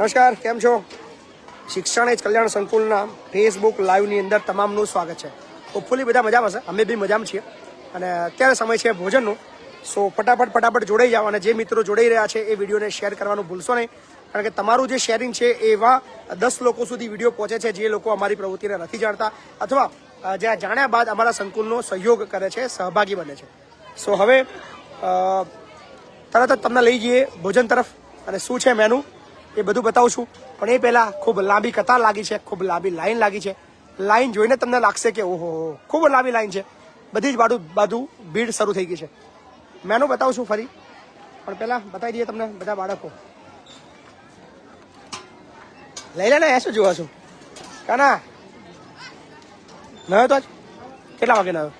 નમસ્કાર, કેમ છો? શિક્ષણ એ જ કલ્યાણ સંકુલના ફેસબુક લાઈવની અંદર તમામનું સ્વાગત છે. હોપફુલી બધા મજામાં છે, અમે બી મજામાં છીએ. અને અત્યારે સમય છે ભોજનનું. સો ફટાફટ જોડાઈ જાઓ. અને જે મિત્રો જોડાઈ રહ્યા છે એ વિડીયોને શેર કરવાનું ભૂલશો નહીં, કારણ કે તમારું જે શેરિંગ છે એવા 10 લોકો સુધી વિડીયો પહોંચે છે જે લોકો અમારી પ્રવૃત્તિને નથી જાણતા અથવા જે જાણ્યા બાદ અમારા સંકુલનો સહયોગ કરે છે, સહભાગી બને છે. સો હવે તરત જ તમને લઈ જઈએ ભોજન તરફ અને શું છે મેનુ એ બધું બતાવું છું. પણ એ પહેલાં ખૂબ લાંબી કતાર લાગી છે, ખૂબ લાંબી લાઈન લાગી છે. લાઈન જોઈને તમને લાગશે કે ઓહો ખૂબ લાંબી લાઈન છે. બધી જ બાજુ ભીડ શરૂ થઈ ગઈ છે. મેનુ બતાવું છું ફરી, પણ પહેલાં બતાવી દઈએ તમને બધા બાળકો. લઈ લે ને, એ શું જોવા છું કાના? નયો તો જ કેટલા વાગે નયો?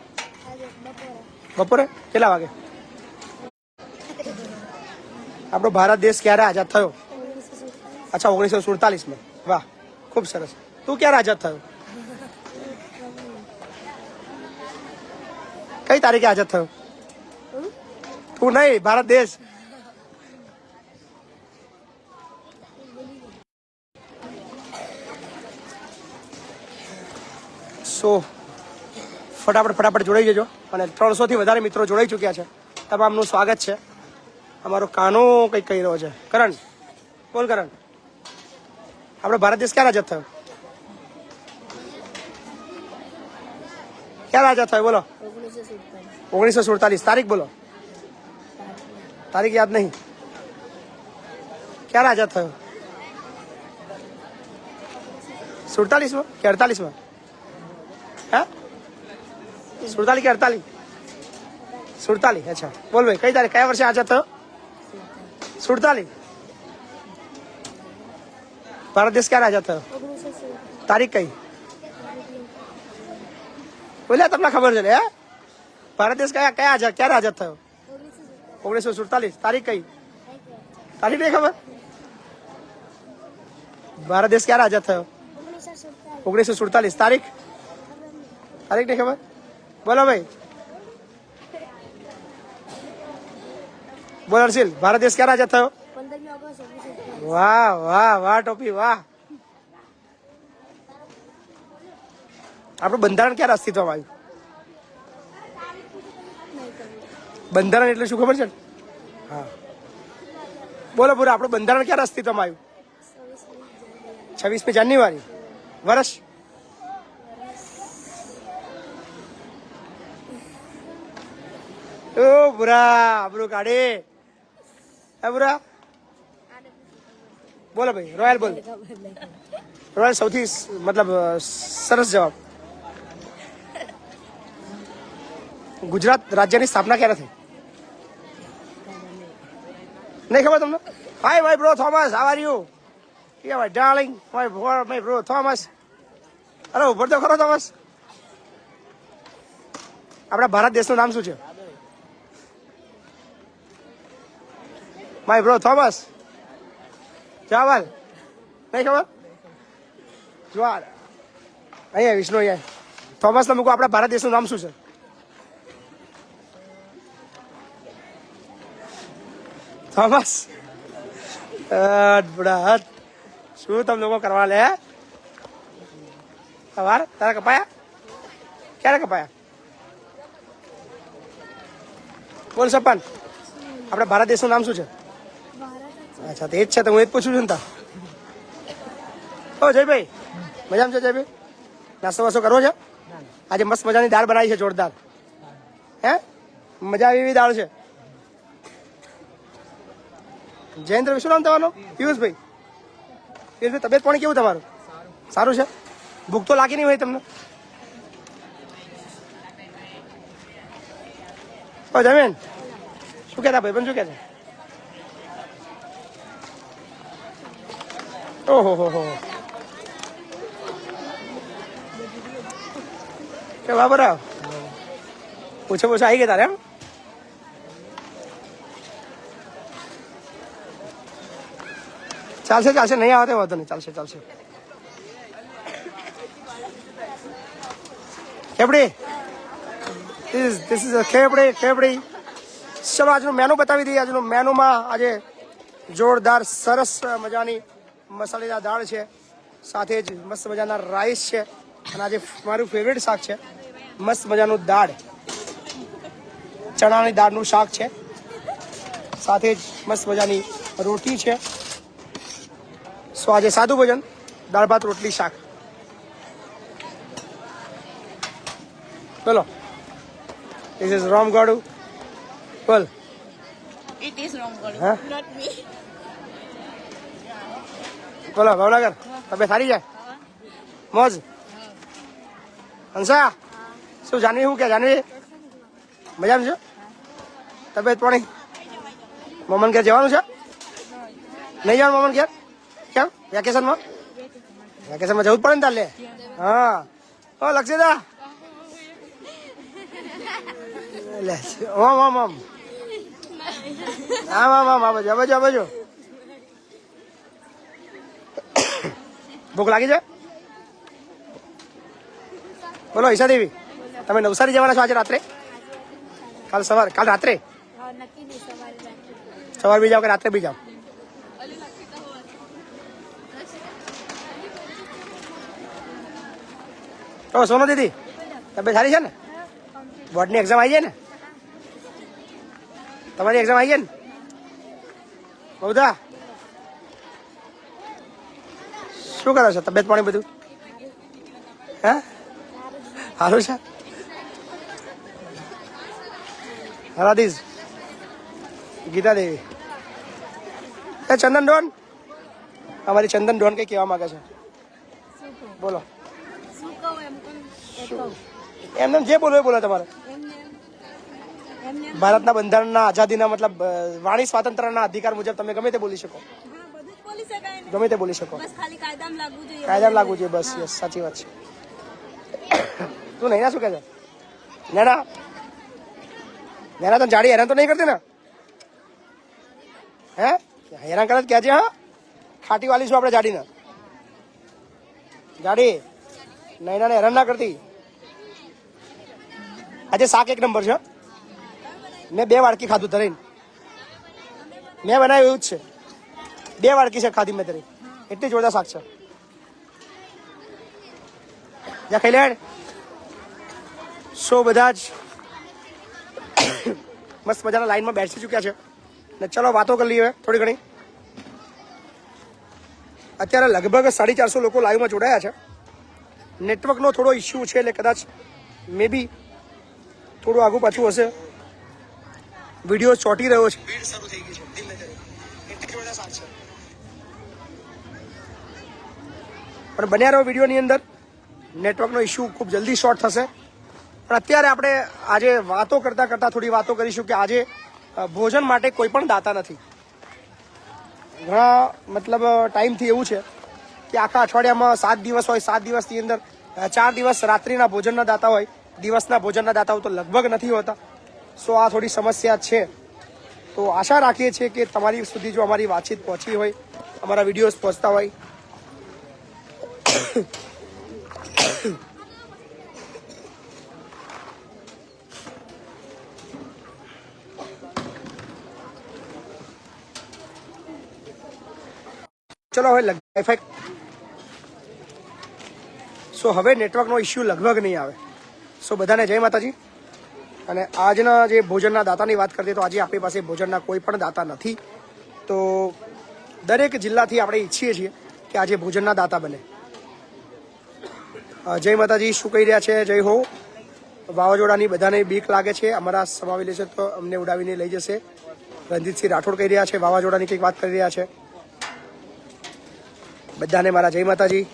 બપોરે કેટલા વાગે? આપણો ભારત દેશ ક્યારે આઝાદ થયો? અચ્છા, 1947 માં. વાહ, ખૂબ સરસ. તું ક્યારે આઝાદ થયો? કઈ તારીખે આઝાદ થયો? તું નહીં, ભારત દેશ. સો ફટાફટ જોડાઈ જજો. અને 300 થી વધારે મિત્રો જોડાઈ ચૂક્યા છે. તમામનું સ્વાગત છે. અમારો કાનો કંઈક કહી રહ્યો છે. કરણ, બોલ કરણ. આપણો ભારત દેશ ક્યારે આઝાદ થયો? ક્યારે આઝાદ થયો બોલો? 1947. તારીખ બોલો. તારીખ યાદ નહીં. ક્યારે આઝાદ થયો? 47 કે 48? હા, 47 કે 48? 47. અચ્છા, બોલ ભાઈ, કઈ તારીખ, કયા વર્ષે આઝાદ થયો? 47. ભારત દેશ ક્યારે આઝાદ થયો? તારીખ કઈ બોલ્યા? તમને ખબર છે ને? હે, ભારત દેશ ક્યારે આઝાદ થયો? 1947. તારીખ કઈ? તારીખ નહીં ખબર? ભારત દેશ ક્યારે આઝાદ થયો? 1947. તારીખ નહીં ખબર? બોલો ભાઈ, બોલ હર્ષિલ. ભારત દેશ ક્યારે આઝાદ થયો? વાહ ટોપી, વાહ. આપણું બંધારણ ક્યારે અસ્તિત્વમાં આવ્યું? બંધારણ એટલે શું ખબર છે? હા, બોલો પૂરા. આપણું બંધારણ ક્યારે અસ્તિત્વમાં આવ્યું? 26મી જાન્યુઆરી. વર્ષ? ઓ બુરા, આબરૂ કાઢે. હે બુરા, બોલો ભાઈ. રોયલ બોલ. રોયલ સૌથી મતલબ સરસ જવાબ. ગુજરાત રાજ્યની સ્થાપના ક્યારે થઈ? નહીં ખબર તમને? Hi my bro Thomas, how are you? Yeah my darling, my bro Thomas. અરે ઉભર તો ખરો થોમસ. આપણા ભારત દેશનું નામ શું છે? My bro Thomas. ચાવલ નહીં ખબર? જ્વાળ અહીંયા વિષ્ણુ અહીંયા થોમસ ને મૂકો. આપણા ભારત દેશનું નામ શું છે? થોમસ. શું તમે લોકો કરવા લે? સવાર તારા કપાયા? ક્યારે કપાયા? બોલ સપન, આપણા ભારત દેશનું નામ શું છે? અચ્છા, તો એ જ છે. તો હું એ જ પૂછું છું ને. તા ઓ જયભાઈ, મજામાં છે જયભાઈ? નાસ્તો વાસ્તો કરવો છે? આજે મસ્ત મજાની દાળ બનાવી છે, જોરદાર. હે, મજા આવી એવી દાળ છે. જયેન્દ્ર, શું નામ તમારું? પિયુષભાઈ. પિયુષભાઈ, તબિયત પાણી કેવું તમારું? સારું છે? ભૂખ તો લાગી નહીં હોય તમને? ઓ જમીન, શું કહેતા ભાઈ? પણ શું કહેતા? ઓહો કે બરાબર. પૂછો આવી ગયા તારે? એમ ચાલશે. નહીં આવે તો વાંધો નહીં. ચાલશે. ખેપડી, ધીસ ઇઝ ખેપડી. ચલો આજનું મેનુ બતાવી દઈએ. આજનું મેનુમાં આજે જોરદાર સરસ મજાની મસાલેદાર દાળ છે, સાથે જ મસ્ત મજાના રાઈસ છે, અને આજે મારું ફેવરેટ શાક છે મસ્ત મજાનું દાળ, ચણાની દાળનું શાક છે, સાથે જ મસ્ત મજાની રોટી છે. સો આજે સાદું ભોજન, દાળ ભાત રોટલી શાક. બોલો, this is Ramgadu. બોલ. It is wrong, Huh? not me. બોલો ભાવનગર, તબિયત સારી છે? મોજ. હંસા, શું જાનવી, શું કે જાનવી મજામાં છો? તબિયત પાણી? મોમન ઘેર જવાનું છે? નહીં જવાનું મોમન ઘેર? કેમ? વેકેશનમાં? વેકેશનમાં જવું જ પડે ને તાર લે. હા, ઓ લક્ષિતા લે, ઓમ ઓમ ઓમ, આમ આમ આમ, આ બાજુ આ બાજુ આ બાજુ. ભૂખ લાગી છે? બોલો ઈશા દેવી, તમે નવસારી જવાના છો આજે રાત્રે? કાલ સવાર, કાલ રાત્રે સવાર બી જાઓ કે રાત્રે બી જાઓ? તો સોનો દીદી તબિયત સારી છે ને? બોર્ડની એક્ઝામ આવી જાય ને? તમારી એક્ઝામ આવી જાય ને? બહુધા શું કરો છો? તબિયત પાણી બધું હે સારું છે? હરાધીશ ગીતા દેવી, એ ચંદન ડોન, અમારી ચંદન ડોન કઈ કહેવા માંગે છે? બોલો. એમને જે બોલો એ બોલો તમારે. ભારતના બંધારણના આઝાદીના મતલબ વાણી સ્વાતંત્ર્યના અધિકાર મુજબ તમે ગમે તે બોલી શકો, ગમે તે બોલી શકો, કાયદામાં લાગવું જોઈએ બસ. યસ, સાચી વાત છે. તું નૈના શું કહે છે? નૈના, નૈના તો જાડી હેરાન તો નહીં કરતી ને? હે હેરાન કરે ક્યાં છે? હા, ખાટી વાલી છું આપણે જાડીને. જાડી નૈનાને હેરાન ના કરતી. આજે શાક એક નંબર છે. મેં 2 વાડકી ખાધું ધરીને, મેં બનાવ્યું એવું જ છે. 2 વાડકી છે ખાધી મેં ધરી, એટલી જોરદાર શાક છે. જ્યાં ખાઈ લે. સો બધા જ મસ્ત મજાના લાઈનમાં બેસી ચૂક્યા છે ને ચલો વાતો કરી લઈએ થોડી ઘણી. અત્યારે લગભગ 450 લોકો લાઈવમાં જોડાયા છે. નેટવર્કનો થોડો ઇસ્યુ છે એટલે કદાચ મે બી થોડું આગું પાછું હશે. વિડીયો ચોંટી રહ્યો છે. ભીડ શરૂ થઈ ગઈ છે, ધીમે ધીમે. એટલી જોરદાર શાક છે. પણ બન્યા રહો વિડીયોની અંદર. નેટવર્કનો ઇસ્યુ ખૂબ જલ્દી શોર્ટ થશે. પણ અત્યારે આપણે આજે વાતો કરતાં કરતાં થોડી વાતો કરીશું કે આજે ભોજન માટે કોઈ પણ દાતા નથી. ઘણા મતલબ ટાઈમથી એવું છે કે આખા અઠવાડિયામાં 7 દિવસ હોય, 7 દિવસની અંદર 4 દિવસ રાત્રિના ભોજનના દાતા હોય, દિવસના ભોજનના દાતાઓ તો લગભગ નથી હોતા. સો આ થોડી સમસ્યા છે. તો આશા રાખીએ છીએ કે તમારી સુધી જો અમારી વાતચીત પહોંચી હોય, અમારા વિડીયોઝ પહોંચતા હોય. ચલો હવે વાઈફાઈ. સો હવે નેટવર્કનો ઇસ્યુ લગભગ નહીં આવે. સો બધાને જય માતાજી. અને આજના જે ભોજનના દાતાની વાત કરીએ તો આજે આપણી પાસે ભોજનના કોઈ પણ દાતા નથી. તો દરેક જિલ્લાથી આપણે ઈચ્છીએ છીએ કે આજે ભોજનના દાતા બને. જય માતાજી. શું કહી રહ્યા છે? જય હો. વાવાઝોડાની બધાને બીક લાગે છે. અમારા સમાવી લેશે તો અમને ઉડાવીને લઈ જશે. રણજીતસિંહ રાઠોડ કહી રહ્યા છે. વાવાઝોડાની કંઈક વાત કરી રહ્યા છે. બધાને મારા જય માતાજી.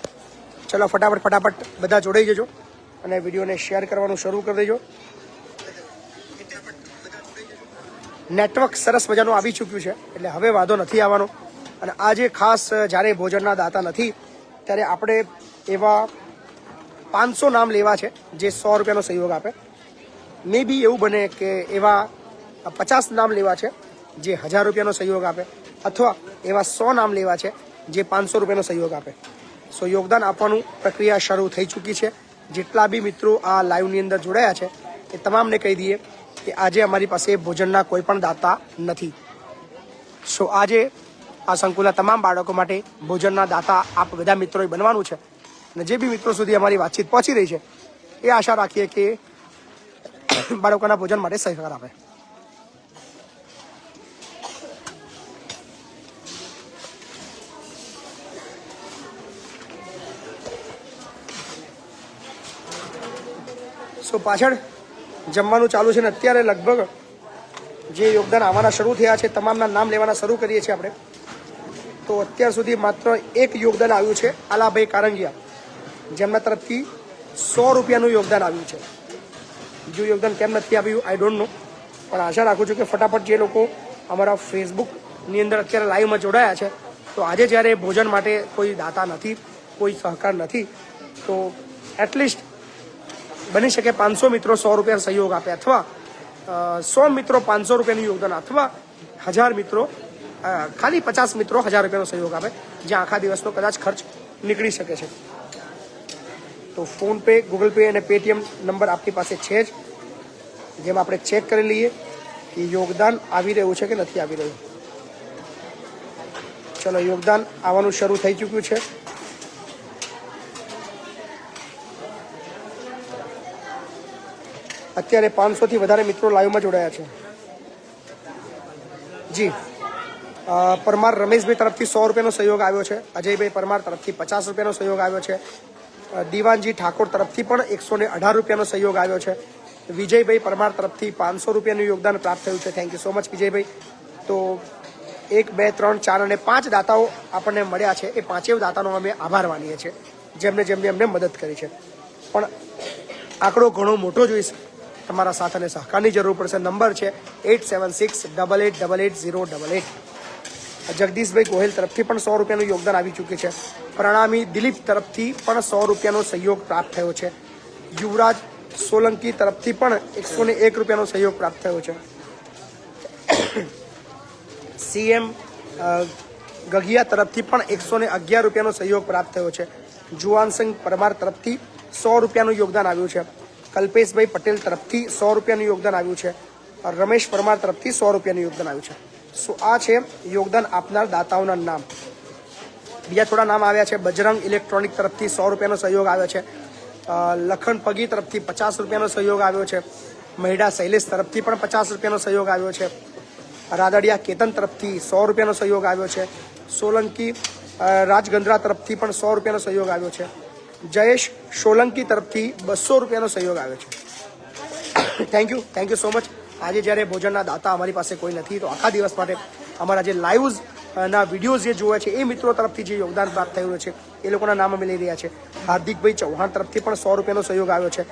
ચલો ફટાફટ બધા જોડાઈ જજો અને વિડીયોને શેર કરવાનું શરૂ કરી દેજો. નેટવર્ક સરસ મજાનું આવી ચૂક્યું છે એટલે હવે વાંધો નથી આવવાનો. અને આજે ખાસ જ્યારે ભોજનના દાતા નથી ત્યારે આપણે એવા 500 નામ લેવા છે જે 100 રૂપિયાનો સહયોગ આપે. મે બી એવું બને કે એવા 50 નામ લેવા છે જે 1000 રૂપિયાનો સહયોગ આપે, અથવા એવા 100 નામ લેવા છે જે 500 રૂપિયાનો સહયોગ આપે. સો યોગદાન આપવાનું પ્રક્રિયા શરૂ થઈ ચૂકી છે. જેટલા બી મિત્રો આ લાઈવની અંદર જોડાયા છે એ તમામને કહી દઈએ કે આજે અમારી પાસે ભોજનના કોઈ પણ દાતા નથી. સો આજે આ સંકુલના તમામ બાળકો માટે ભોજનના દાતા આપ બધા મિત્રોએ બનવાનું છે. અને જે બી મિત્રો સુધી અમારી વાતચીત પહોંચી રહી છે એ આશા રાખીએ કે બાળકોના ભોજન માટે સહકાર આપે. સો પાછળ જમવાનું ચાલુ છે ને અત્યારે લગભગ જે યોગદાન આવવાના શરૂ થયા છે તમામના નામ લેવાના શરૂ કરીએ છીએ આપણે. તો અત્યાર સુધી માત્ર એક યોગદાન આવ્યું છે આલાભાઈ કારંગિયા, જેમના તરફથી 100 રૂપિયાનું યોગદાન આવ્યું છે. બીજું યોગદાન કેમ નથી આવ્યું આઈ ડોન્ટ નો, પણ આશા રાખું છું કે ફટાફટ જે લોકો અમારા ફેસબુકની અંદર અત્યારે લાઈવમાં જોડાયા છે, તો આજે જ્યારે ભોજન માટે કોઈ દાતા નથી, કોઈ સહકાર નથી, તો એટલીસ્ટ બની શકે 500 મિત્રો 100 રૂપિયા સહયોગ આપે, અથવા 100 મિત્રો 500 રૂપિયાનું યોગદાન, અથવા 1000 મિત્રો ખાલી 50 મિત્રો 1000 રૂપિયાનો સહયોગ આપે, જ્યાં આખા દિવસનો કદાચ ખર્ચ નીકળી શકે છે. તો ફોનપે, ગૂગલ પે અને પેટીએમ નંબર આપણી પાસે છે જ, જેમ આપણે ચેક કરી લઈએ કે યોગદાન આવી રહ્યું છે કે નથી આવી રહ્યું. ચલો, યોગદાન આવવાનું શરૂ થઈ ચૂક્યું છે. અત્યારે 500 થી વધારે મિત્રો લાઈવમાં જોડાયા છે. જી, પરમાર રમેશભાઈ તરફથી 100 રૂપિયાનો સહયોગ આવ્યો છે. અજયભાઈ પરમાર તરફથી 50 રૂપિયાનો સહયોગ આવ્યો છે. દીવાનજી ઠાકોર તરફથી પણ 118 રૂપિયાનો સહયોગ આવ્યો છે. વિજયભાઈ પરમાર તરફથી 500 રૂપિયાનું યોગદાન પ્રાપ્ત થયું છે. Thank you so much Vijaybhai. તો 1, 2, 3, 4 અને 5 દાતાઓ આપણને મળ્યા છે. એ પાંચેય દાતાનો અમે આભાર માનીએ છીએ, જેમને અમને મદદ કરી છે. પણ આંકડો ઘણો મોટો જોઈશે, તમારા સાથ અને સહકારની જરૂર પડશે. નંબર છે 8768888088. જગદીશભાઈ ગોહિલ તરફથી પણ 100 રૂપિયાનું યોગદાન આવી ચૂક્યું છે. પ્રણામી દિલીપ તરફથી પણ 100 રૂપિયાનો સહયોગ પ્રાપ્ત થયો છે. યુવરાજ સોલંકી તરફથી પણ 101 રૂપિયાનો સહયોગ પ્રાપ્ત થયો છે. CM ગગિયા તરફથી પણ 111 રૂપિયાનો સહયોગ પ્રાપ્ત થયો છે. જુવાનસિંહ પરમાર તરફથી 100 રૂપિયાનું યોગદાન આવ્યું છે. કલ્પેશભાઈ પટેલ તરફથી 100 રૂપિયાનું યોગદાન આવ્યું છે. રમેશ પરમાર તરફથી 100 રૂપિયાનું યોગદાન આવ્યું છે. સો આ છે યોગદાન આપનાર દાતાઓના નામ. બીજા થોડા નામ આવ્યા છે. બજરંગ ઇલેક્ટ્રોનિક તરફથી 100 રૂપિયાનો સહયોગ આવ્યો છે. લખન પગી તરફથી 50 રૂપિયાનો સહયોગ આવ્યો છે. મહિડા શૈલેષ તરફથી પણ 50 રૂપિયાનો સહયોગ આવ્યો છે. રાદડિયા કેતન તરફથી 100 રૂપિયાનો સહયોગ આવ્યો છે. સોલંકી રાજગંદ્રા તરફથી પણ 100 રૂપિયાનો સહયોગ આવ્યો છે. જયેશ સોલંકી તરફથી 200 રૂપિયાનો સહયોગ આવ્યો છે. Thank you so much. આજે જ્યારે ભોજનના દાતા અમારી પાસે કોઈ નથી, તો આખા દિવસ માટે અમારા જે લાઈવ્સ ના વિડીયોઝ જે જોયા છે એ મિત્રો તરફથી જે યોગદાન પ્રાપ્ત થયું છે એ લોકોના નામ અમે લઈ રહ્યા છે. હાર્દિકભાઈ ચૌહાણ તરફથી પણ 100 રૂપિયાનો સહયોગ આવ્યો છે.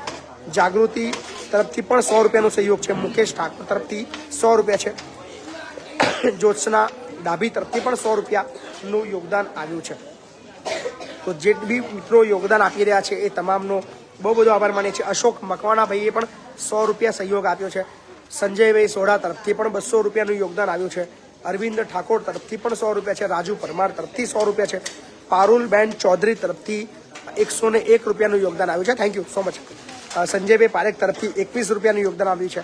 જાગૃતિ તરફથી પણ 100 રૂપિયાનો સહયોગ છે. મુકેશ ઠાકોર તરફથી 100 રૂપિયા છે. જ્યોત્સના ડાભી તરફથી પણ 100 રૂપિયાનું યોગદાન આવ્યું છે. તો જે બી મિત્રો યોગદાન આપી રહ્યા છે એ તમામનો બહુ બધો આભાર માનીએ છીએ. અશોક મકવાણાભાઈએ પણ 100 રૂપિયા સહયોગ આપ્યો છે. સંજયભાઈ સોઢા તરફથી પણ 200 રૂપિયાનું યોગદાન આવ્યું છે. અરવિંદ ઠાકોર તરફથી પણ 100 રૂપિયા છે. રાજુ પરમાર તરફથી 100 રૂપિયા છે. પારુલબેન ચૌધરી તરફથી 101 રૂપિયાનું યોગદાન આવ્યું છે. Thank you so much. Sanjaybhai Parekh તરફથી 21 રૂપિયાનું યોગદાન આવ્યું છે.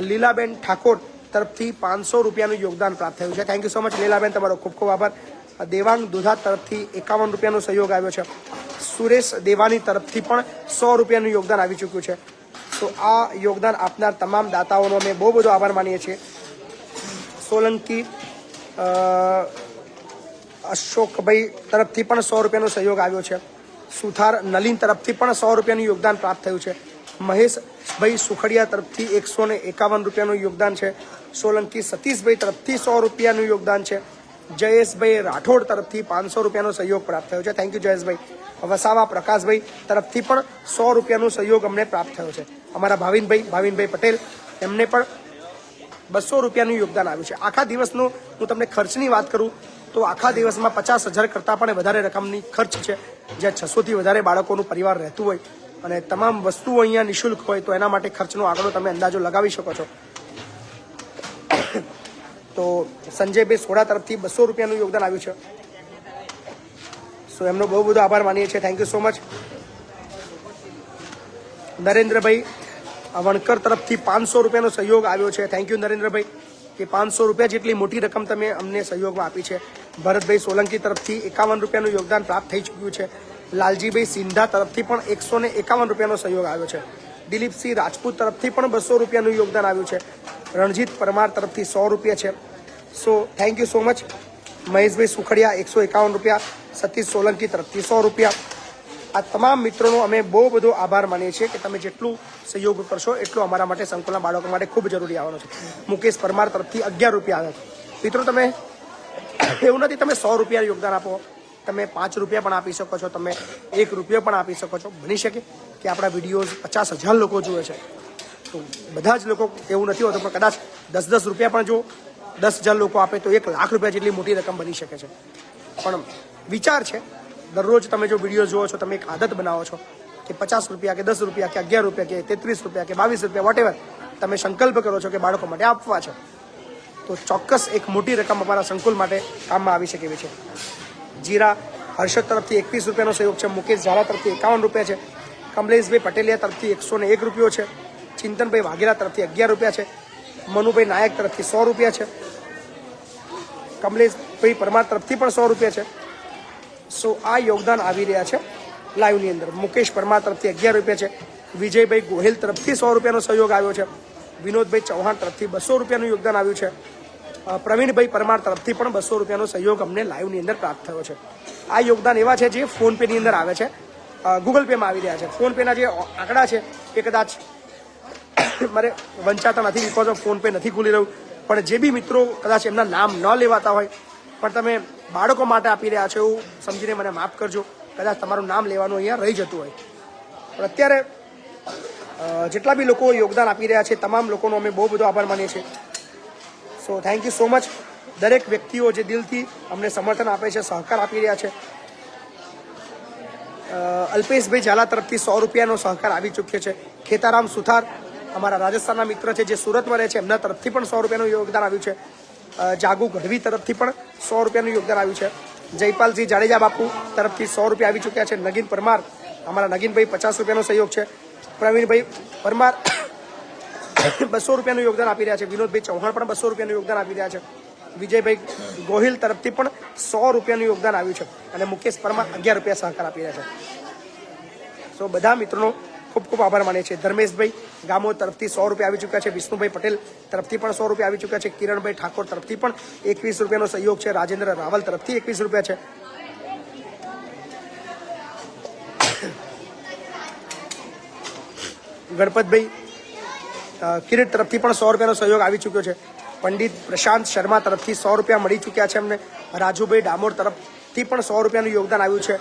લીલાબેન ઠાકોર તરફથી 500 રૂપિયાનું યોગદાન પ્રાપ્ત થયું છે. Thank you so much Lilaben, તમારો ખૂબ ખૂબ આભાર. દેવાંગ દુધા તરફથી 51 રૂપિયાનો સહયોગ આવ્યો છે. સુરેશ દેવાની તરફથી પણ 100 રૂપિયાનું યોગદાન આવી ચૂક્યું છે. તો આ યોગદાન આપનાર તમામ દાતાઓનો અમે બહુ બધો આભાર માનીએ છીએ. સોલંકી અશોકભાઈ તરફથી પણ 100 રૂપિયાનો સહયોગ આવ્યો છે. સુથાર નલિન તરફથી પણ 100 રૂપિયાનું યોગદાન પ્રાપ્ત થયું છે. મહેશભાઈ સુખડિયા તરફથી 151 રૂપિયાનું યોગદાન છે. સોલંકી સતીશભાઈ તરફથી 100 રૂપિયાનું યોગદાન છે. જયેશભાઈ રાઠોડ તરફથી 500 રૂપિયાનો સહયોગ પ્રાપ્ત થયો છે. Thank you Jayeshbhai. વસાવા પ્રકાશભાઈ તરફથી પણ 100 રૂપિયાનો સહયોગ અમને પ્રાપ્ત થયો છે. અમારા ભાવિનભાઈ પટેલ, એમને પણ 200 રૂપિયાનું યોગદાન આવ્યું છે. આખા દિવસનું હું તમને ખર્ચની વાત કરું તો આખા દિવસમાં 50,000 કરતાં પણ વધારે રકમની ખર્ચ છે. જ્યાં 600થી વધારે બાળકોનું પરિવાર રહેતું હોય અને તમામ વસ્તુઓ અહીંયા નિઃશુલ્ક હોય, તો એના માટે ખર્ચનો આંકડો તમે અંદાજો લગાવી શકો છો. તો સંજયભાઈ સોઢા તરફથી 200 રૂપિયાનું યોગદાન આવ્યું છે. સો એમનો બહુ બધો આભાર માનીએ છીએ. Thank you so much. Narendrabhai Vankar તરફથી 500 રૂપિયાનો સહયોગ આવ્યો છે. થેન્ક યુ નરેન્દ્રભાઈ, કે 500 રૂપિયા જેટલી મોટી રકમ તમે અમને સહયોગમાં આપી છે. ભરતભાઈ સોલંકી તરફથી 51 રૂપિયાનું યોગદાન પ્રાપ્ત થઈ ચૂક્યું છે. લાલજીભાઈ સિંધા તરફથી પણ 151 રૂપિયાનો સહયોગ આવ્યો છે. દિલીપસિંહ રાજપૂત તરફથી પણ 200 રૂપિયાનું યોગદાન આવ્યું છે. રણજીત પરમાર તરફથી 100 રૂપિયા છે. So thank you so much. Maheshbhai Sukhadia 151 રૂપિયા. સતીશ સોલંકી તરફથી 100 રૂપિયા. આ તમામ મિત્રોનો અમે બહુ બધો આભાર માનીએ છીએ કે તમે જેટલું સહયોગ કરશો એટલું અમારા માટે સંકુલના બાળકો માટે ખૂબ જરૂરી આવવાનો છે. મુકેશ પરમાર તરફથી 11 રૂપિયા આવ્યા છે. મિત્રો તમે એવું નથી તમે 100 રૂપિયા યોગદાન આપો, તમે 5 રૂપિયા પણ આપી શકો છો, તમે 1 રૂપિયો પણ આપી શકો છો. બની શકે કે આપણા વિડીયોઝ 50,000 લોકો જુએ છે, તો બધા જ લોકો એવું નથી હોતું, પણ કદાચ 10-10 રૂપિયા પણ જો 10,000 લોકો આપે તો 1 લાખ રૂપિયા જેટલી મોટી રકમ બની શકે છે. પણ વિચાર છે દરરોજ તમે જો વિડીયો જુઓ છો, તમે એક આદત બનાવો છો કે 50 રૂપિયા કે 10 રૂપિયા કે 11 રૂપિયા કે 33 રૂપિયા કે 22 રૂપિયા વોટેવર તમે સંકલ્પ કરો છો કે બાળકો માટે આપવા છે, તો ચોક્કસ એક મોટી રકમ અમારા સંકુલ માટે કામમાં આવી શકે એવી છે. જીરા હર્ષદ તરફથી 21 રૂપિયાનો સહયોગ છે. મુકેશ ઝાલા તરફથી 51 રૂપિયા છે. કમલેશભાઈ પટેલિયા તરફથી 101 રૂપિયો છે. ચિંતનભાઈ વાઘેલા તરફથી 11 રૂપિયા છે. મનુભાઈ નાયક તરફથી 100 રૂપિયા છે. કમલેશભાઈ પરમાર તરફથી પણ 100 રૂપિયા છે. સો આ યોગદાન આવી રહ્યા છે લાઈવની અંદર. મુકેશ પરમાર તરફથી 11 રૂપિયા છે. વિજયભાઈ ગોહિલ તરફથી 100 રૂપિયાનો સહયોગ આવ્યો છે. વિનોદભાઈ ચૌહાણ તરફથી 200 રૂપિયાનું યોગદાન આવ્યું છે. પ્રવીણભાઈ પરમાર તરફથી પણ 200 રૂપિયાનો સહયોગ અમને લાઈવની અંદર પ્રાપ્ત થયો છે. આ યોગદાન એવા છે જે ફોનપેની અંદર આવે છે, ગૂગલ પેમાં આવી રહ્યા છે. ફોનપેના જે આંકડા છે એ કદાચ મારે વંચાતા નથી, બિકોઝ ઓફ ફોનપે નથી ખુલી રહ્યું. પણ જે બી મિત્રો કદાચ એમના નામ ન લેવાતા હોય પણ તમે બાળકો માટે આપી રહ્યા છો એવું સમજીને મને માફ કરજો, કદાચ તમારું નામ લેવાનું અહીંયા રહી જતું હોય. પણ અત્યારે જેટલા બી લોકો યોગદાન આપી રહ્યા છે તમામ લોકોનો અમે બહુ બધો આભાર માનીએ છીએ. સો થેન્ક યુ સો મચ. દરેક વ્યક્તિઓ જે દિલથી અમને સમર્થન આપે છે, સહકાર આપી રહ્યા છે. અલ્પેશભાઈ ઝાલા તરફથી 100 રૂપિયાનો સહકાર આવી ચૂક્યો છે. ખેતારામ સુથાર અમારા રાજસ્થાનના મિત્ર છે જે સુરતમાં રહે છે, એમના તરફથી પણ 100 રૂપિયાનું યોગદાન આવ્યું છે. જાગુ ગઢવી તરફથી પણ 100 રૂપિયાનું યોગદાન આવ્યું છે. જયપાલસિંહ જાડેજા બાપુ તરફથી 100 રૂપિયા આવી ચૂક્યા છે. નગીન પરમાર અમારા નગીનભાઈ 50 રૂપિયાનો સહયોગ છે. પ્રવીણભાઈ પરમાર 200 રૂપિયાનું યોગદાન આપી રહ્યા છે. વિનોદભાઈ ચૌહાણ પણ 200 રૂપિયાનું યોગદાન આપી રહ્યા છે. વિજયભાઈ ગોહિલ તરફથી પણ 100 રૂપિયાનું યોગદાન આવ્યું છે. અને મુકેશ પરમાર 11 રૂપિયા સહકાર આપી રહ્યા છે. સો બધા મિત્રોનો ખૂબ ખૂબ આભાર માનીએ છીએ. ધર્મેશભાઈ ગામો તરફથી 100 રૂપિયા આવી ચૂક્યા છે. વિષ્ણુભાઈ પટેલ તરફથી પણ 100 રૂપિયા આવી ચૂક્યા છે. કિરણભાઈ ઠાકોર તરફથી પણ 21 રૂપિયાનો સહયોગ છે. રાજેન્દ્ર રાવલ તરફથી 21 રૂપિયા છે. ગણપતભાઈ કિરીટ તરફથી પણ 100 રૂપિયાનો સહયોગ આવી ચૂક્યો છે. પંડિત પ્રશાંત શર્મા તરફથી 100 રૂપિયા મળી ચૂક્યા છે અમને. રાજુભાઈ ડામોર તરફથી પણ 100 રૂપિયાનું યોગદાન આવ્યું છે.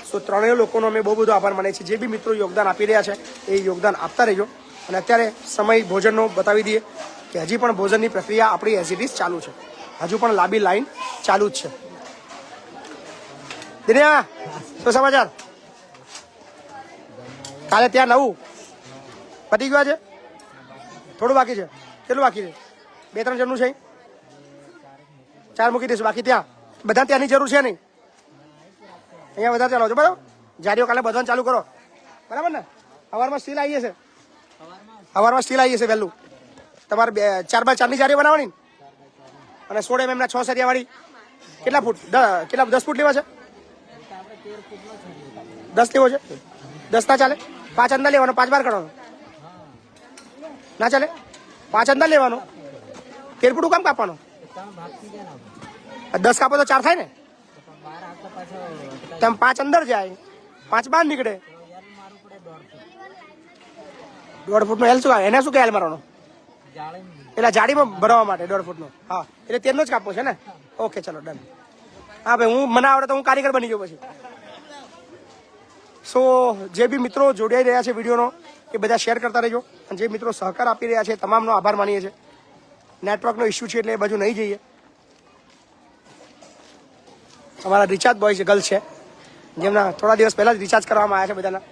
સો ત્રણેય લોકોનો અમે બહુ બધો આભાર માનીએ છીએ. જે બી મિત્રો યોગદાન આપી રહ્યા છે એ યોગદાન આપતા રહેજો. અને અત્યારે સમય ભોજનનો બતાવી દઈએ કે હજી પણ ભોજનની પ્રક્રિયા આપણી એઝ ઇટ ઇઝ ચાલુ છે. હજુ પણ લાંબી લાઈન ચાલુ જ છે. દિન્યા શું સમાચાર? કાલે ત્યાં નવું પતી ગયું છે, થોડું બાકી છે. કેટલું બાકી છે? 2-3 જણનું છે, 4 મૂકી દઈશું. બાકી ત્યાં બધા ત્યાંની જરૂર છે નહીં, અહીંયા વધારે ચાલો છો. બરાબર, જારીઓ કાલે બધાને ચાલુ કરો. બરાબર ને? સવારમાં સ્ટીલ આવી જશે, સવારમાં સ્ટીલ આવી જશે વહેલું. તમારે 4x4ની જારીઓ બનાવવાની અને 16 mm ના 6 સરિયા વાળી. કેટલા ફૂટ? કેટલા 10 ફૂટ લેવા છે? 10 લેવો છે? 10 ના ચાલે? 5 અંદર લેવાનો, 5 બહાર કાઢવાનો. ના ચાલે? 5 અંદર લેવાનો, 13 ફૂટ કામ કાપવાનો. 10 કાપો તો 4 થાય ને? તેમ 5 અંદર જાય, 5 બહાર નીકળે. 1.5 ફૂટનો હેલ શું આવે? એને શું કે હેલ મારવાનો? એટલે જાડીમાં ભરવા માટે 1.5 ફૂટનો. હા, એટલે 13નો જ કાપવો છે ને? ઓકે, ચલો ડન. હા ભાઈ, હું મને આવડે તો હું કારીગર બની જાઉં પછી. સો જે બી મિત્રો જોડાઈ રહ્યા છે વિડીયોનો એ બધા શેર કરતા રહેજો. અને જે મિત્રો સહકાર આપી રહ્યા છે તમામનો આભાર માનીએ છીએ. નેટવર્કનો ઇસ્યુ છે એટલે એ બાજુ નહીં જઈએ. અમારા રિચાર્જ બોય છે, ગર્લ્સ છે, જેમના થોડા દિવસ પહેલા જ રિચાર્જ કરવામાં આવ્યા છે. બધાના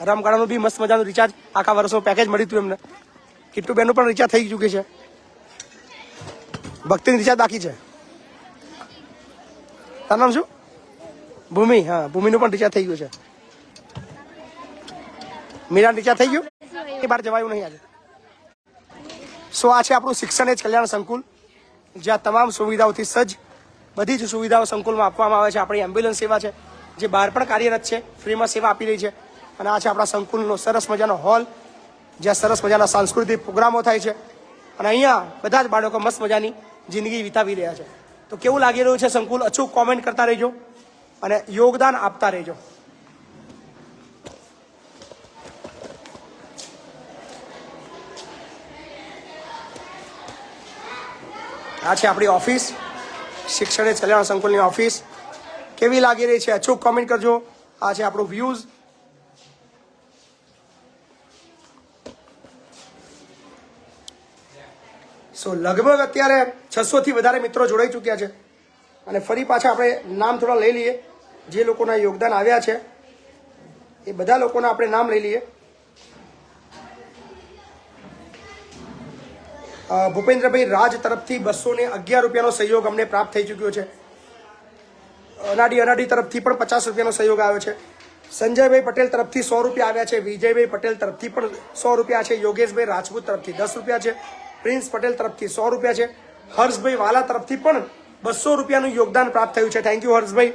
રમગાડાનું બી મસ્ત મજાનું રિચાર્જ આખા વર્ષનું પેકેજ મળ્યું હતું એમને. કિટ્ટુબેનનું પણ રિચાર્જ થઈ ચૂક્યું છે. ભક્તિનું રિચાર્જ બાકી છે. તારું નામ શું? ભૂમિ. હા, ભૂમિનું પણ રિચાર્જ થઈ ગયું છે. મીરાનું રિચાર્જ થઈ ગયું, એ બહાર જવાયું નહીં આજે. સો આ છે આપણું શિક્ષણ એજ કલ્યાણ સંકુલ, જ્યાં તમામ સુવિધાઓથી સજ્જ બધી જ સુવિધાઓ સંકુલમાં આપવામાં આવે છે. આપણી એમ્બ્યુલન્સ સેવા છે જે બહાર પણ કાર્યરત છે, ફ્રીમાં સેવા આપી રહી છે. અને આ છે આપણા સંકુલનો સરસ મજાનો હોલ, જ્યાં સરસ મજાના સાંસ્કૃતિક પ્રોગ્રામો થાય છે. અને અહીંયા બધા જ બાળકો મસ્ત મજાની જિંદગી વિતાવી રહ્યા છે. તો કેવું લાગી રહ્યું છે સંકુલ? અચૂક કોમેન્ટ કરતા રહેજો અને યોગદાન આપતા રહેજો. આ છે આપણી ઓફિસ, શિક્ષણ કલ્યાણ સંકુલની ઓફિસ. કેવી લાગી રહી છે અચૂક કોમેન્ટ કરજો. આ છે આપણું વ્યૂઝ. સો લગભગ અત્યારે 600 થી વધારે મિત્રો જોડાઈ ચૂક્યા છે. અને ફરી પાછા આપણે નામ થોડા લઈ લઈએ જે લોકોના યોગદાન આવ્યા છે. એ બધા લોકોના આપણે નામ લઈ લઈએ. ભૂપેન્દ્રભાઈ રાજ તરફથી 211 રૂપિયાનો સહયોગ અમને પ્રાપ્ત થઈ ચૂક્યો છે. અનાડી તરફથી પણ 50 રૂપિયાનો સહયોગ આવ્યો છે. સંજયભાઈ પટેલ તરફથી 100 રૂપિયા આવ્યા છે. વિજયભાઈ પટેલ તરફથી પણ 100 રૂપિયા છે. યોગેશભાઈ રાજપૂત તરફથી 10 રૂપિયા છે. પ્રિન્સ પટેલ તરફથી 100 રૂપિયા છે. હર્ષભાઈ વાલા તરફથી પણ 200 રૂપિયાનું યોગદાન પ્રાપ્ત થયું છે. Thank you Harshbhai.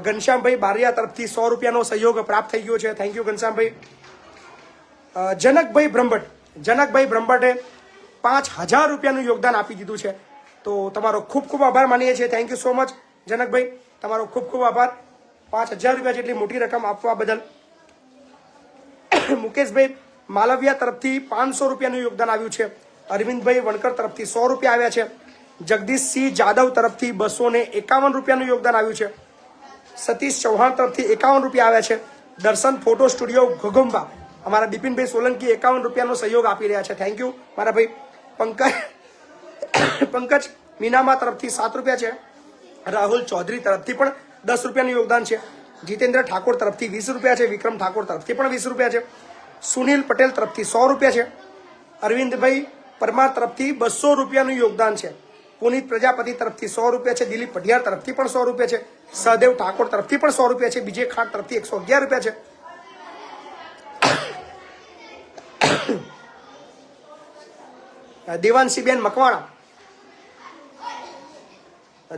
ઘનશ્યામભાઈ બારિયા તરફથી 100 રૂપિયાનો સહયોગ પ્રાપ્ત થઈ ગયો છે. થેન્ક યુ ઘનશ્યામભાઈ. જનકભાઈ બ્રહ્મભટ્ટે 5000 રૂપિયાનું યોગદાન આપી દીધું છે. તો તમારો ખૂબ ખૂબ આભાર માનીએ છીએ. થેન્ક યુ સો મચ જનકભાઈ, તમારો ખૂબ ખૂબ આભાર 5000 રૂપિયા જેટલી મોટી રકમ આપવા બદલ. મુકેશભાઈ માલવિયા તરફથી 500 રૂપિયાનું યોગદાન આવ્યું છે. અરવિંદભાઈ વણકર તરફથી 100 રૂપિયા આવ્યા છે. જગદીશસિંહ જાદવ તરફથી 251 રૂપિયાનું યોગદાન આવ્યું છે. સતીશ ચૌહાણ તરફથી 51 રૂપિયા આવ્યા છે. દર્શન ફોટો સ્ટુડિયો ઘોઘંબા અમારા બિપિનભાઈ સોલંકી 51 રૂપિયાનો સહયોગ આપી રહ્યા છે. થેન્ક યુ મારા ભાઈ. પંકજ મીનામા તરફથી 7 રૂપિયા છે. રાહુલ ચૌધરી તરફથી પણ 10 રૂપિયાનું યોગદાન છે. જીતેન્દ્ર ઠાકોર તરફથી 20 રૂપિયા છે. વિક્રમ ઠાકોર તરફથી પણ 20 રૂપિયા છે. સુનિલ પટેલ તરફથી 100 રૂપિયા છે. અરવિંદભાઈ પરમાર તરફથી 200 રૂપિયાનું યોગદાન છે. પુનિત પ્રજાપતિ તરફથી 100 રૂપિયા છે. દિલીપ પઢિયાર તરફથી પણ 100 રૂપિયા છે. સહદેવ ઠાકોર તરફથી પણ 100 રૂપિયા છે. બીજે ખાટ તરફથી 111 રૂપિયા છે. દેવાંશીબેન મકવાણા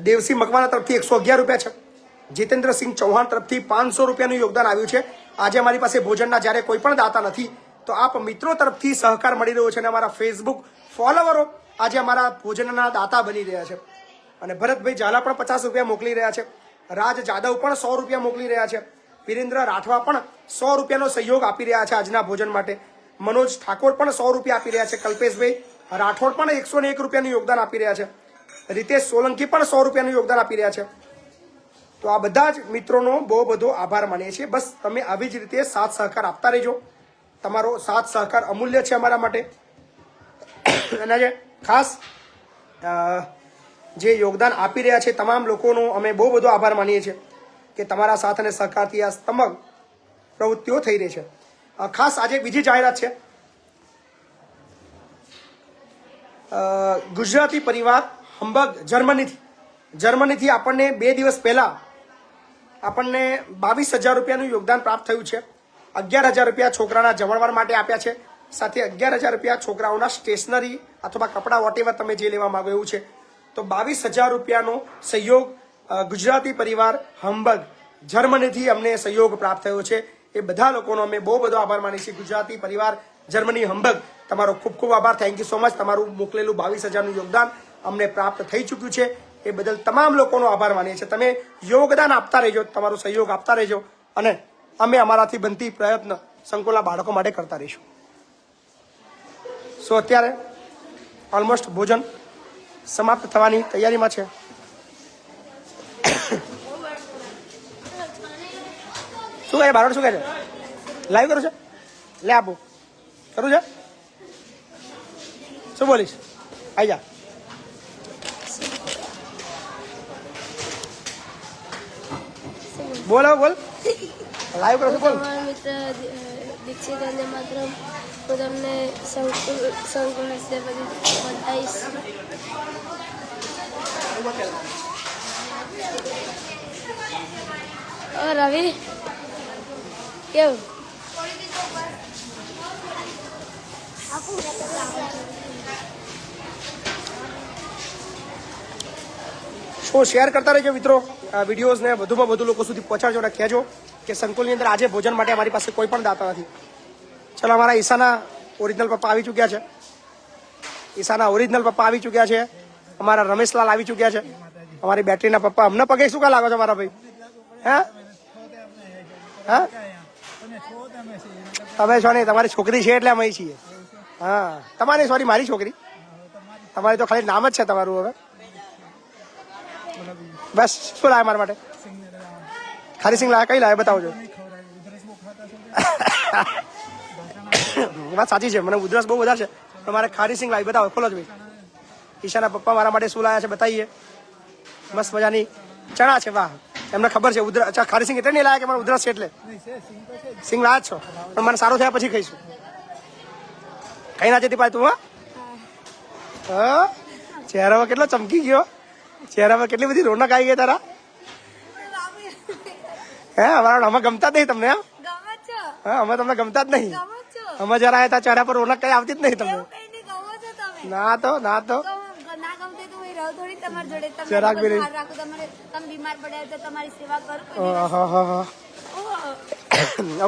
દેવસિંહ મકવાણા તરફથી 111 રૂપિયા છે. જીતેન્દ્રસિંહ ચૌહાણ તરફથી 500 રૂપિયાનું યોગદાન આવ્યું છે. આજે અમારી પાસે ભોજનના જ્યારે કોઈ પણ દાતા નથી તો આપ મિત્રો તરફથી સહકાર મળી રહ્યો છે અને અમારા ફેસબુક ફોલોવરો આજે અમારા ભોજનના દાતા બની રહ્યા છે. અને ભરતભાઈ ઝાલા પણ 50 રૂપિયા મોકલી રહ્યા છે. રાજ જાદવ પણ 100 રૂપિયા મોકલી રહ્યા છે. વિરેન્દ્ર રાઠવા પણ 100 રૂપિયાનો સહયોગ આપી રહ્યા છે આજના ભોજન માટે. મનોજ ઠાકોર પણ 100 રૂપિયા આપી રહ્યા છે. કલ્પેશભાઈ રાઠોડ પણ 101 રૂપિયાનું યોગદાન આપી રહ્યા છે. રીતેશ સોલંકી પણ 100 રૂપિયાનું યોગદાન આપી રહ્યા છે. તો આ બધા જ મિત્રોનો બહુ બધો આભાર માનીએ છીએ. બસ તમે આવી જ રીતે સાથ સહકાર આપતા રહેજો. તમારો સાથ સહકાર અમૂલ્ય છે અમારા માટે. અને જે ખાસ જે યોગદાન આપી રહ્યા છે તમામ લોકોનો અમે બહુ બધો આભાર માનીએ છીએ કે તમારા સાથ અને સહકારથી આ તમામ પ્રવૃત્તિઓ થઈ રહી છે. ખાસ આજે બીજી જાહેરાત છે. ગુજરાતી પરિવાર હમ્બર્ગ જર્મનીથી આપણને 2 દિવસ પહેલા આપણને 22,000 રૂપિયાનું યોગદાન પ્રાપ્ત થયું છે. 11,000 રૂપિયા છોકરાના જમણવાર માટે આપ્યા છે. સાથે 11,000 રૂપિયા છોકરાઓના સ્ટેશનરી અથવા કપડાં વોટેવર તમે જે લેવા માંગો એવું છે. તો 22,000 રૂપિયાનો સહયોગ ગુજરાતી પરિવાર હમ્બર્ગ જર્મનીથી અમને સહયોગ પ્રાપ્ત થયો છે. એ બધા લોકોનો અમે બહુ બધો આભાર માનીએ છીએ. ગુજરાતી પરિવાર જર્મની હમ્બર્ગ, તમારો ખૂબ ખૂબ આભાર. Thank you so much. તમારું મોકલેલું 22,000નું યોગદાન અમને પ્રાપ્ત થઈ ચૂક્યું છે. એ બદલ તમામ લોકોનો આભાર માનીએ છીએ. તમે યોગદાન આપતા રહેજો, તમારો સહયોગ આપતા રહેજો અને અમે અમારાથી બનતી પ્રયત્ન સંકુલના બાળકો માટે કરતા રહીશું. સો અત્યારે ઓલમોસ્ટ ભોજન સમાપ્ત થવાની તૈયારીમાં છે. શું કહે બાળકો? શું કહે છે? લાઈવ કરું છે? લે આપો. કરું છે? શું બોલીશ? આવી જા. બોલ બોલ. લાઈવ કરો છો? બોલ. મિત્ર દીક્ષિત અને માત્ર હું તમને સંકુલ હસ્તે બધી બતાવીશ. રવિ કેવું? શો શેર કરતા રહેજો મિત્રો, વિડીયોઝને વધુમાં વધુ લોકો સુધી પહોંચાડજો અને કહેજો કે સંકુલની અંદર આજે ભોજન માટે અમારી પાસે કોઈ પણ દાતા નથી. ચલો, અમારા ઈશાના ઓરિજિનલ પપ્પા આવી ચૂક્યા છે. ઈશાના ઓરિજિનલ પપ્પા આવી ચૂક્યા છે. અમારા રમેશલાલ આવી ચૂક્યા છે. અમારી બેટરીના પપ્પા. અમને પગે શું કા લાગો છો મારા ભાઈ? હા હા, તમે છો નહીં, તમારી છોકરી છે એટલે અમે છીએ. હા, તમારી સોરી મારી છોકરી, તમારી તો ખાલી નામ જ છે તમારું. હવે બસ શું લાવે મારા માટે? ખારી સિંગ લાવે. કઈ લાવે બતાવજો. વાત સાચી છે, મને ઉધરસ બહુ વધારે છે, પણ મારે ખારી સિંગ લાવી. બતાવો, ખોલો જ ભાઈ. ઈશાના પપ્પા મારા માટે શું લાવ્યા છે બતાવીએ. મસ્ત મજાની ચણા છે. વાહ, એમને ખબર છે ઉધરસ. અચ્છા, ખારી સિંગ એટલે નહીં લાયા કે મને ઉધરસ છે એટલે સિંગ લાયા છો, પણ મને સારું થયા પછી ખાઈશું. કઈ ના જતી પાય તું? હા, ચહેરામાં કેટલો ચમકી ગયો, ચહેરામાં કેટલી બધી રોનક આવી ગઈ તારા. હે, અમારા અમે ગમતા જ નહીં તમને. હા, અમે તમને ગમતા જ નહીં. અમે જરા આવ્યા ચહેરા પર રોનક કઈ આવતી જ નહીં તમને. ના તો જરાક બી નહીં.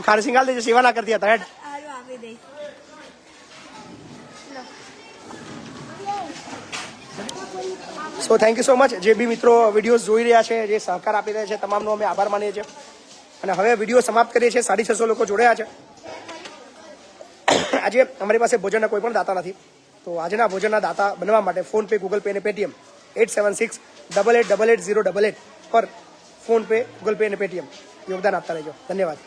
ખારી સિંગ દેજો, સેવા ના કરતી હતા. Head. So thank you so much. જે બી મિત્રો વિડીયોઝ જોઈ રહ્યા છે, જે સહકાર આપી રહ્યા છે, તમામનો અમે આભાર માનીએ છીએ. અને હવે વિડીયો સમાપ્ત કરીએ છીએ. 650 લોકો જોડાયા છે. આજે અમારી પાસે ભોજનના કોઈ પણ દાતા નથી, તો આજના ભોજનના દાતા બનવા માટે ફોનપે, ગૂગલ પે અને પેટીએમ 876-8888-088 પર ફોનપે, ગૂગલ પે અને પેટીએમ યોગદાન આપતા રહેજો. ધન્યવાદ.